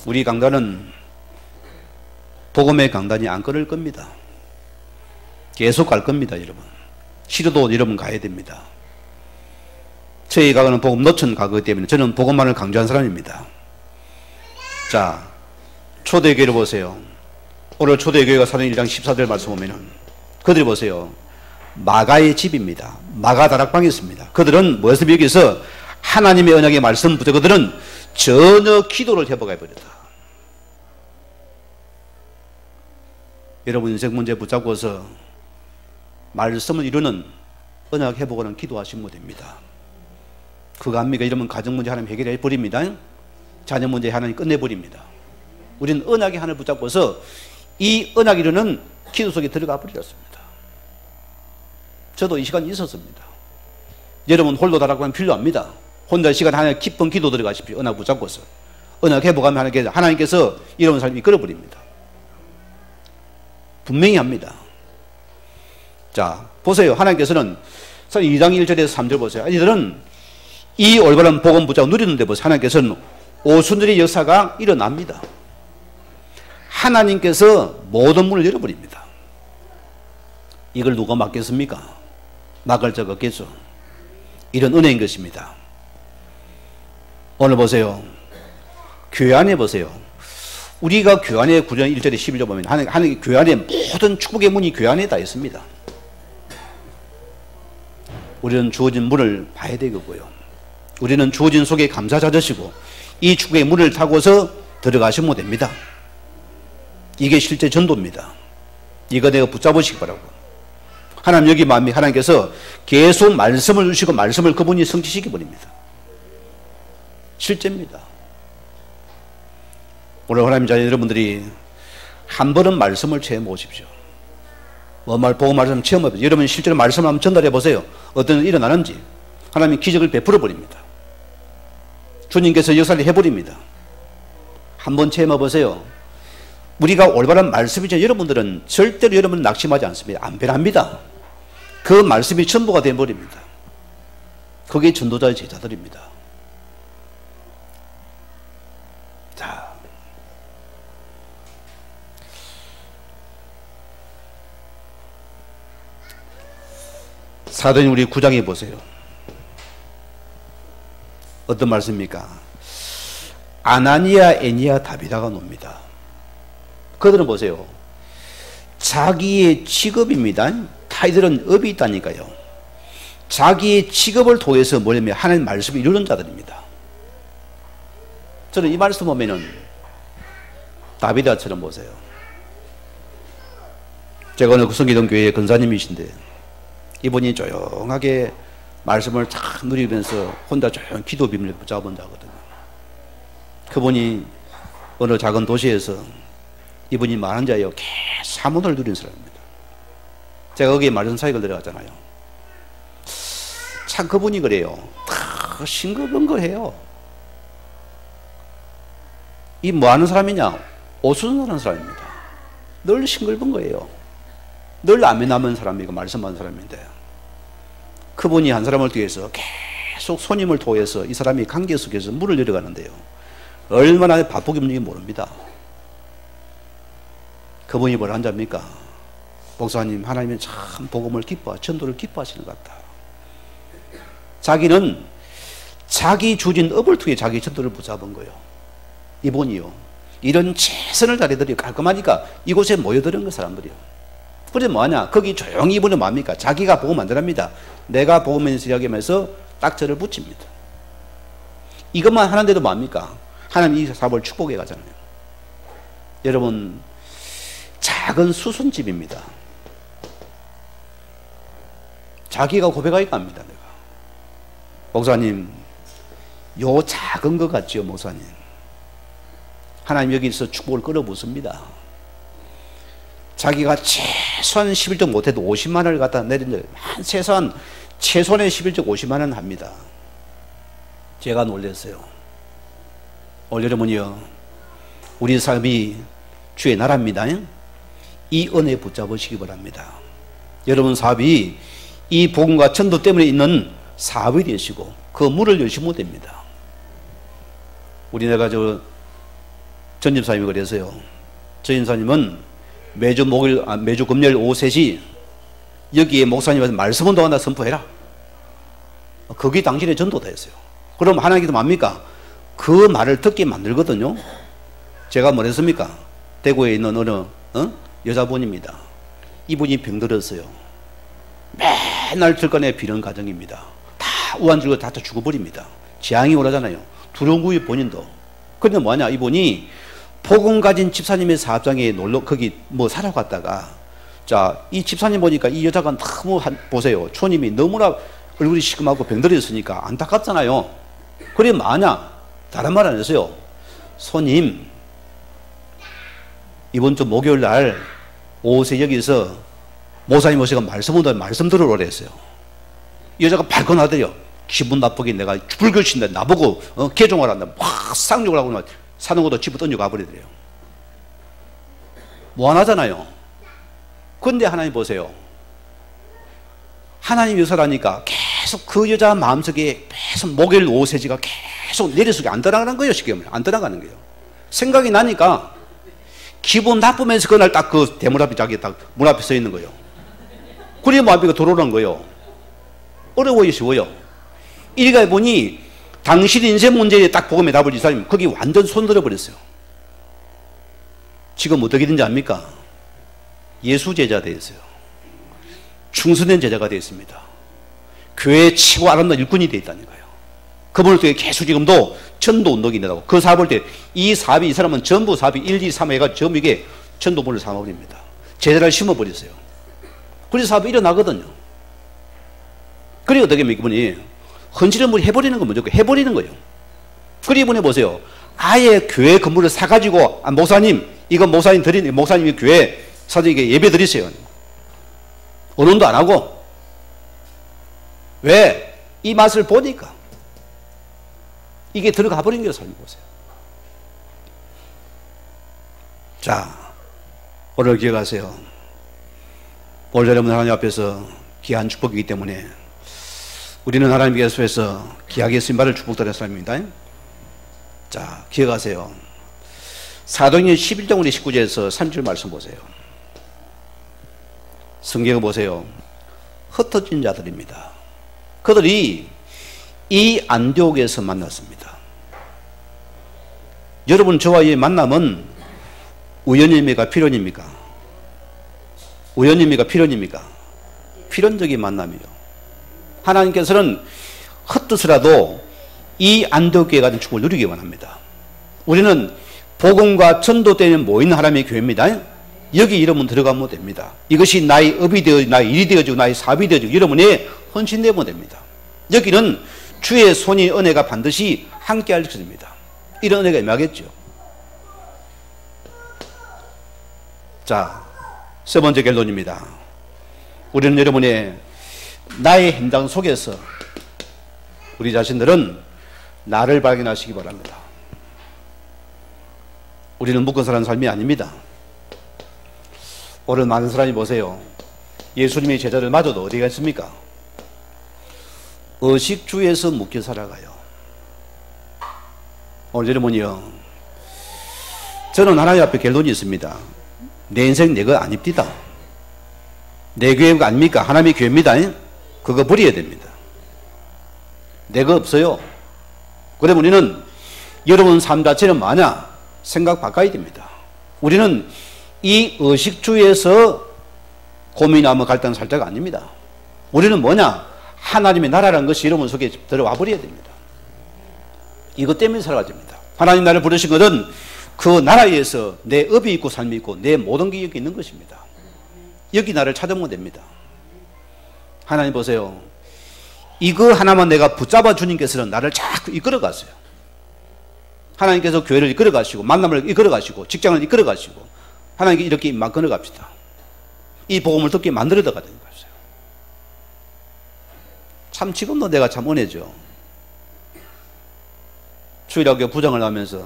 우리 강단은 복음의 강단이 안 끊을 겁니다. 계속 갈 겁니다. 여러분 싫어도 여러분 가야 됩니다. 저희 가거는 복음 노천 가기 때문에 저는 복음만을 강조한 사람입니다. 자, 초대교회를 보세요. 오늘 초대교회가 사도행 1장 14절 말씀 보면은 그들이 보세요. 마가의 집입니다. 마가 다락방이 있습니다. 그들은 뭐였습니까? 여기서 하나님의 언약의 말씀부터 그들은 전혀 기도를 회복해 버렸다. 여러분 인생 문제 붙잡고서 말씀을 이루는 언약 회복하는 기도하시면 됩니다. 그거 압니까? 이러면 가정 문제 하나님 해결해 버립니다. 자녀 문제 하나님 끝내버립니다. 우리는 언약의 하나를 붙잡고서 이 언약 이루는 기도 속에 들어가 버렸습니다. 저도 이 시간이 있었습니다. 여러분 홀로 다락방 필요합니다. 혼자 시간 깊은 기도 들어가십시오. 언약 붙잡고서 언약 회복하면 하나님께서 이런 삶이 끌어버립니다. 분명히 합니다. 자, 보세요. 하나님께서는 2장 1절에서 3절 보세요. 이들은 이 올바른 복음 붙잡고 누리는데 보세요. 하나님께서는 오순절의 역사가 일어납니다. 하나님께서 모든 문을 열어버립니다. 이걸 누가 막겠습니까? 막을 자가 없겠죠. 이런 은혜인 것입니다. 오늘 보세요. 교회 안에 보세요. 우리가 교회 안에 9장 1절에 11절 보면 하나님 교회 안에 모든 축복의 문이 교회 안에 다 있습니다. 우리는 주어진 문을 봐야 되겠고요. 우리는 주어진 속에 감사자저시고 이 축복의 문을 타고서 들어가시면 됩니다. 이게 실제 전도입니다. 이거 내가 붙잡으시기 바라고. 하나님 여기 마음이 하나님께서 계속 말씀을 주시고 말씀을 그분이 성취시켜 버립니다. 실제입니다. 오늘 하나님 자녀 여러분들이 한 번은 말씀을 체험해 보십시오. 보고 말씀 체험해 보세요. 여러분 실제로 말씀을 한번 전달해 보세요. 어떤 일이 일어나는지. 하나님이 기적을 베풀어 버립니다. 주님께서 역사를 해버립니다. 한번 체험해 보세요. 우리가 올바른 말씀이죠. 여러분들은 절대로 여러분 낙심하지 않습니다. 안 변합니다. 그 말씀이 전부가 되어버립니다. 그게 전도자의 제자들입니다. 자, 사도행 우리 9장에 보세요. 어떤 말씀입니까? 아나니아, 애니아, 다비다가 놉니다. 그들은 보세요. 자기의 직업입니다. 이들은 업이 있다니까요. 자기의 직업을 통해서 뭐냐면 하나님 말씀을 이루는 자들입니다. 저는 이 말씀 보면은 다비다처럼 보세요. 제가 오늘 구성기동교회 권사님이신데 이분이 조용하게 말씀을 쫙 누리면서 혼자 조용 기도 비밀을 붙잡은 자거든요. 그분이 어느 작은 도시에서 이분이 많은 자예요. 계속 사문을 누린 사람입니다. 제가 거기에 말씀 사역을 들어갔잖아요. 참 그분이 그래요. 다 싱글벙글해요. 이 뭐 하는 사람이냐? 오순하는 사람입니다. 늘 싱글벙글해요. 늘 아멘하는 사람이고 말씀하는 사람인데 그분이 한 사람을 통해서 계속 손님을 통해서 이 사람이 관계 속에서 물을 내려가는데요. 얼마나 바쁘게 있는지 모릅니다. 그분이 뭘 한답니까? 목사님, 하나님은 참 복음을 전도를 기뻐하시는 것 같다. 자기는 자기 주진 업을 통해 자기 전도를 붙잡은 거예요. 이분이요. 이런 최선을 다해들이 깔끔하니까 이곳에 모여드는 그 사람들이요. 그래 뭐하냐? 거기 조용히 이분은 뭐합니까? 자기가 복음 안 들합니다. 내가 복음에서 이야기하면서 딱지를 붙입니다. 이것만 하는데도 뭐합니까? 하나님 이 사업을 축복해 가잖아요. 여러분, 작은 수순집입니다. 자기가 고백하니까 합니다. 내가. 목사님, 요 작은 것 같지요, 목사님. 하나님 여기서 축복을 끌어붓습니다. 자기가 최소한 11적 못해도 50만 원을 갖다 내린 적, 최소한의 11적 50만 원 합니다. 제가 놀랐어요. 오늘 여러분이요, 우리 삶이 주의 나라입니다. 이 은혜 붙잡으시기 바랍니다. 여러분 사업이 이 복음과 전도 때문에 있는 사업이 되시고 그 문을 여시면 됩니다. 우리네가 전집사님이 그래서요. 전집사님은 매주 금요일 오후 3시 여기에 목사님한테 말씀 운동한다 선포해라. 그게 당신의 전도다 했어요. 그럼 하나님께서 뭡니까? 그 말을 듣게 만들거든요. 제가 뭐랬습니까? 대구에 있는 어느 여자분입니다. 이분이 병들었어요. 맨날 들꺼내 비는 가정입니다. 다 우한줄고 다 죽어버립니다. 재앙이 오라잖아요. 두려운 거예요, 본인도. 그런데 뭐하냐? 이분이 복음 가진 집사님의 사업장에 거기 사러 갔다가, 자, 이 집사님 보니까 이 여자가 너무 보세요. 초님이 너무나 얼굴이 시큼하고 병들었으니까 안타깝잖아요. 그래, 뭐하냐? 다른 말 안 했어요. 손님, 이번 주 목요일 날 오후 3시 여기서 목사님 오시고 말씀 들으러 오랬어요. 이 여자가 발끈하더래요. 기분 나쁘게 내가 불교신데 나보고 개종을 한다. 막 쌍욕을 하고 사는 것도 집어 던지고 가버리더래요. 무한하잖아요. 그런데 하나님 보세요. 하나님 여사라니까 계속 그 여자 마음속에 계속 목요일 오세지가 계속 내려속에 안 들어가는 거예요. 쉽게 말하면 안 들어가는 거예요. 생각이 나니까 기분 나쁘면서 그날 딱 그 대문 앞에 자기 딱 문 앞에 서 있는 거예요. 그래 마음이 들어오는 거예요. 어려워요, 쉬워요? 이리가 보니 당신 인생 문제에 딱 복음의 답을 이 사람이 거기 완전 손들어 버렸어요. 지금 어떻게 된지 압니까? 예수 제자 되었어요. 충성된 제자가 되었습니다. 교회 치고 아름다운 일꾼이 되어 있다는 거예요. 그분을 통해 계속 지금도 전도 운동이 된다고. 그 사업을 때 이 사업이 이 사람은 전부 사업이 1, 2, 3 해가 전부 이게 전도물을 삼아버립니다. 제자를 심어버렸어요. 그래서 사업이 일어나거든요. 그리고 어떻게 하면 이분이 헌신을 뭐 해버리는 건 무조건 해버리는 거예요. 그리고 이분이 보세요. 아예 교회 건물을 사가지고 목사님 이거 목사님 드리는 목사님이 교회 사장님께 예배 드리세요. 언론도 안 하고. 왜? 이 맛을 보니까 이게 들어가 버린 거예요. 삶이 보세요. 자, 오늘 기억하세요. 오늘 여러분 하나님 앞에서 귀한 축복이기 때문에 우리는 하나님 계속해서 귀하게 쓰임받을 축복받은 사람입니다. 자, 기억하세요. 사도행전 11장 우리 19절에서 3절 말씀 보세요. 성경을 보세요. 흩어진 자들입니다. 그들이 이 안디옥에서 만났습니다. 여러분 저와 이 만남은 우연입니까? 필연입니까? 우연입니까? 필연입니까? 필연적인 만남이에요. 하나님께서는 헛뜻이라도 이 안디옥교회 같은 축복을 누리기 원합니다. 우리는 복음과 전도 때문에 모인 하나님의 교회입니다. 여기 여러분 들어가면 됩니다. 이것이 나의 업이 되어 나의 일이 되어지고 나의 사업이 되어지고 여러분의 헌신되면 됩니다. 여기는 주의 손이 은혜가 반드시 함께할 것입니다. 이런 은혜가 임하겠죠. 자, 세 번째 결론입니다. 우리는 여러분의 나의 현장 속에서 우리 자신들은 나를 발견하시기 바랍니다. 우리는 묶어 사는 삶이 아닙니다. 오늘 많은 사람이 보세요. 예수님의 제자를 맞아도 어디가 있습니까? 의식주에서 묶여 살아가요. 오늘 여러분이요. 저는 하나님 앞에 결론이 있습니다. 내 인생 내 거 아닙니다. 내 교회가 아닙니까? 하나님의 교회입니다. 그거 버려야 됩니다. 내 거 없어요. 그러면 우리는 여러분 삶 자체는 뭐냐? 생각 바꿔야 됩니다. 우리는 이 의식주에서 고민하며 갈등 살자가 아닙니다. 우리는 뭐냐? 하나님의 나라라는 것이 여러분 속에 들어와 버려야 됩니다. 이것 때문에 살아가야 됩니다. 하나님 나를 부르신 것은 그 나라에서 내 업이 있고 삶이 있고 내 모든 게 여기 있는 것입니다. 여기 나를 찾으면 됩니다. 하나님 보세요. 이거 하나만 내가 붙잡아 주님께서는 나를 자꾸 이끌어 갔어요. 하나님께서 교회를 이끌어 가시고 만남을 이끌어 가시고 직장을 이끌어 가시고 하나님께 이렇게 막 끊어 갑시다. 이 복음을 듣게 만들어 가는 것이에요. 참 지금도 내가 참 은혜죠. 주일학교 부장을 하면서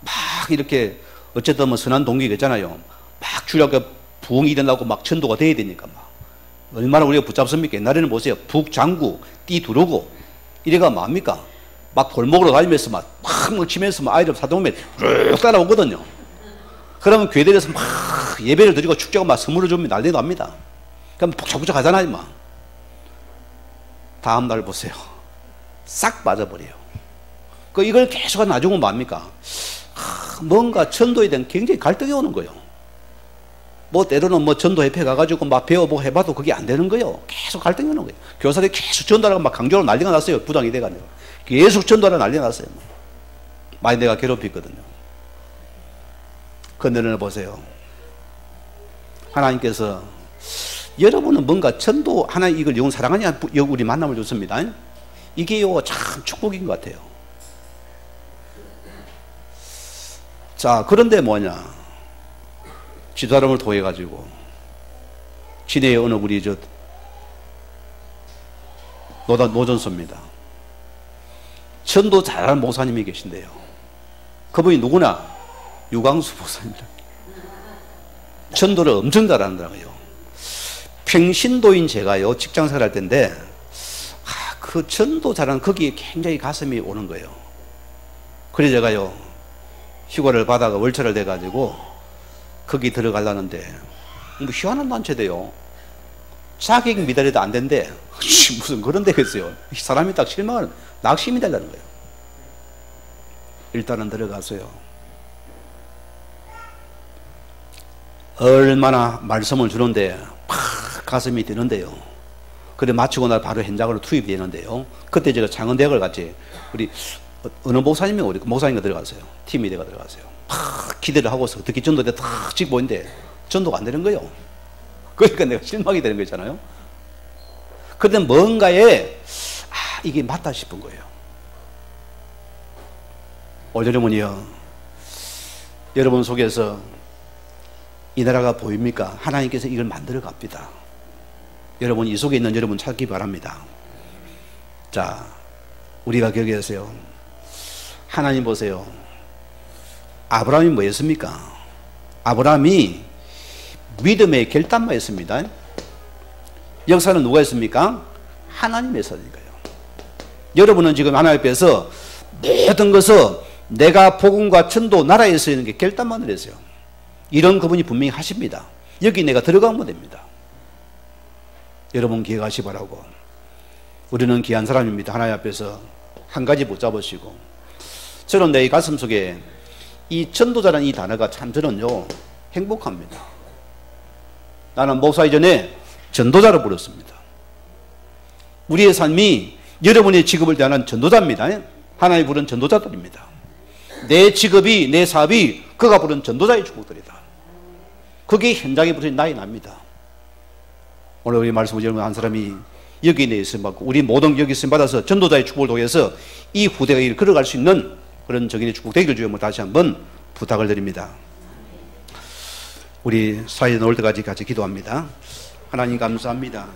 막 이렇게 어쨌든 뭐 선한 동기가 있잖아요. 막 주일학교 부흥이 일어나고 막 전도가 돼야 되니까 막 얼마나 우리가 붙잡습니까? 옛날에는 보세요. 북장구 띠 두르고 이래가 뭡니까? 막 골목으로 다니면서 막 치면서 막 아이들 사동면 쭉 따라오거든요. 그러면 교회들에서 막 예배를 드리고 축제하고 막 선물을 주면 난리 납니다. 그럼 북적북적 하잖아요. 막. 다음 날 보세요. 싹 빠져버려요. 이걸 계속 놔주면 뭡니까? 뭔가 전도에 대한 굉장히 갈등이 오는 거예요. 뭐 때로는 뭐 전도협회 가가지고 막 배워보고 해봐도 그게 안 되는 거예요. 계속 갈등이 오는 거예요. 교사들이 계속 전도하라고 막 강조로 난리가 났어요. 부장이 돼가지고. 계속 전도하라고 난리가 났어요. 많이 내가 괴롭혔거든요. 그런데 보세요. 하나님께서 여러분은 뭔가 전도 하나님 이걸 영 사랑하냐 우리 만남을 줬습니다. 이게요 참 축복인 것 같아요. 자, 그런데 뭐냐? 지도자람을 통해 가지고 진해의 어느 우리 노전소입니다. 전도 잘하는 목사님이 계신데요. 그분이 누구나 유광수 목사님이라. 전도를 엄청 잘하더라고요. 평신도인 제가요, 직장생활 할 때인데, 그 전도 잘하는 거기에 굉장히 가슴이 오는 거예요. 그래서 제가요, 휴가를 받아가 월차를 내가지고, 거기 들어가려는데, 뭐 희한한 단체대요. 자격 미달해도 안 된대. 무슨 그런 데겠어요. 사람이 딱 실망을, 낙심이 되려는 거예요. 일단은 들어가서요. 얼마나 말씀을 주는데 팍 가슴이 뛰는데요. 그래 마치고 나 바로 현장으로 투입이 되는데요. 그때 제가 창원대학을 갔지. 우리 어느 목사님이 우리 목사님과 들어갔어요. 팀이 내가 들어갔어요. 팍 기대를 하고서 어떻게 전도대 탁 찍고 보이는데 전도가 안 되는 거예요. 그러니까 내가 실망이 되는 거잖아요. 그런데 뭔가에 이게 맞다 싶은 거예요. 여러분이요, 여러분 속에서 이 나라가 보입니까? 하나님께서 이걸 만들어 갑니다. 여러분, 이 속에 있는 여러분 찾기 바랍니다. 자, 우리가 기억하세요. 하나님 보세요. 아브라함이 뭐 했습니까? 아브라함이 믿음의 결단만 했습니다. 역사는 누가 했습니까? 하나님이 했으니까요. 여러분은 지금 하나님 앞에서 모든 것을 내가 복음과 천도 나라에 쓰이는 게 결단만을 했어요. 이런 그분이 분명히 하십니다. 여기 내가 들어가면 됩니다. 여러분 기억하시 바라고. 우리는 귀한 사람입니다. 하나님 앞에서 한 가지 붙잡으시고. 저는 내 가슴 속에 이 전도자라는 이 단어가 참 저는요 행복합니다. 나는 목사 이전에 전도자로 불렀습니다. 우리의 삶이 여러분의 직업을 대하는 전도자입니다. 하나님 부른 전도자들입니다. 내 직업이, 내 사업이 그가 부른 전도자의 축복들이다. 그게 현장에 부른 나이 납니다. 오늘 우리 말씀을 여러분 한 사람이 여기 내 있음 받고 우리 모든 여기 있음 받아서 전도자의 축복을 통해서 이 후대가 길 걸어갈 수 있는 그런 정인의 축복 되기를 주여 다시 한번 부탁을 드립니다. 우리 사회 나올 때까지 같이 기도합니다. 하나님 감사합니다.